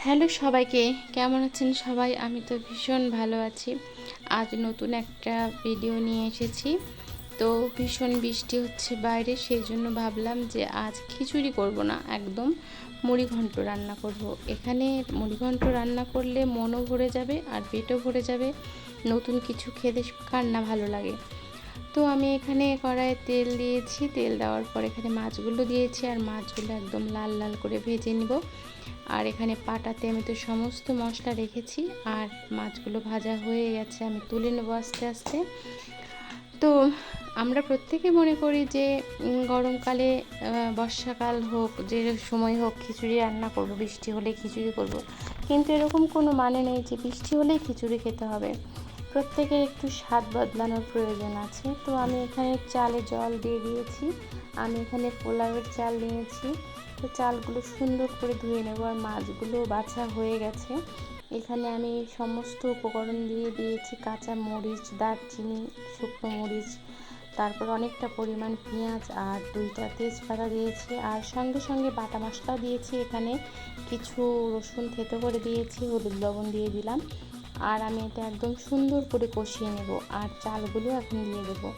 Hello সবাইকে, কেমন আছেন সবাই? আমি তো ভীষণ ভালো আছি। আজ নতুন একটা ভিডিও নিয়ে এসেছি। তো ভীষণ বৃষ্টি হচ্ছে বাইরে, সেই জন্য ভাবলাম যে আজ খিচুড়ি করব না, একদম মুড়িঘণ্ট রান্না করব। এখানে মুড়িঘণ্ট রান্না করলে মনও ভরে যাবে আর পেটও ভরে যাবে। নতুন কিছু খেতে কার না ভালো লাগে। তো আমি এখানে কড়াইয়ে তেল দিয়েছি, তেল দেওয়ার পর এখানে মাছগুলো দিয়েছি আর মাছগুলো একদম লাল লাল করে ভেজে নিব। আর এখানে পাটাতে আমি তো সমস্ত মশলা রেখেছি আর মাছগুলো ভাজা হয়ে গেছে, আমি তুলে নেবো আস্তে আস্তে। তো আমরা প্রত্যেকে মনে করি যে গরমকালে বর্ষাকাল হোক, যে সময় হোক, খিচুড়ি রান্না করব, বৃষ্টি হলে খিচুড়ি করব। কিন্তু এরকম কোনো মানে নেই যে বৃষ্টি হলেই খিচুড়ি খেতে হবে। প্রত্যেকের একটু স্বাদ বদলানোর প্রয়োজন আছে। তো আমি এখানে চালে জল দিয়ে দিয়েছি। আমি এখানে পোলাওয়ের চাল নিয়েছি। তো চালগুলো সুন্দর করে ধুয়ে নেব। আর মাছগুলো বাছা হয়ে গেছে। এখানে আমি সমস্ত উপকরণ দিয়ে দিয়েছি, কাঁচা মরিচ, দারচিনি, শুকনো মরিচ, তারপর অনেকটা পরিমাণ পেঁয়াজ আর 2টা তেজপাতা দিয়েছি। আর সঙ্গে সঙ্গে বাটা মশলাও দিয়েছি। এখানে কিছু রসুন থেতো করে দিয়েছি, হলুদ লবণ দিয়ে দিলাম। আর আমি এটা একদম সুন্দর করে কষিয়ে নেব। আর চালগুলো এখন দিয়ে দেবো।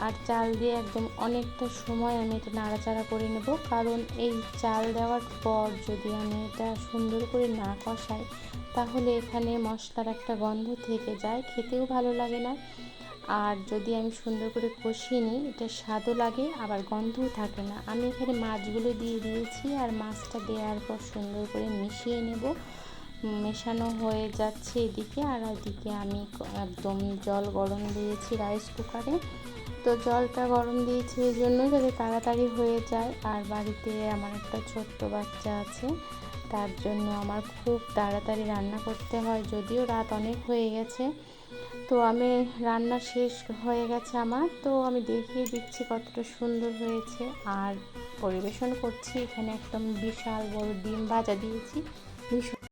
আর চাল দিয়ে একদম অনেকটা সময় আমি এটা নাড়াচাড়া করে নেব, কারণ এই চাল দেওয়ার পর যদি আমি এটা সুন্দর করে না কষাই তাহলে এখানে মশলার একটা গন্ধ থেকে যায়, খেতেও ভালো লাগে না। আর যদি আমি সুন্দর করে কষিয়ে নিই, এটা স্বাদও লাগে আবার গন্ধও থাকে না। আমি এখানে মাছগুলো দিয়ে দিয়েছি আর মাছটা দেওয়ার পর সুন্দর করে মিশিয়ে নেব। মেশানো হয়ে যাচ্ছে এদিকে, আর ওইদিকে আমি একদম জল গরম দিয়েছি রাইস কুকারে। তো জলটা গরম দিয়েছি এই জন্য যাতে তাড়াতাড়ি হয়ে যায়। আর বাড়িতে আমার একটা ছোট্ট বাচ্চা আছে, তার জন্য আমার খুব তাড়াতাড়ি রান্না করতে হয়, যদিও রাত অনেক হয়ে গেছে। তো আমি রান্না শেষ হয়ে গেছে আমার, তো আমি দেখিয়ে দিচ্ছি কতটা সুন্দর হয়েছে। আর পরিবেশন করছি, এখানে একদম বিশাল বড় ডিম ভাজা দিয়েছি। ভীষণ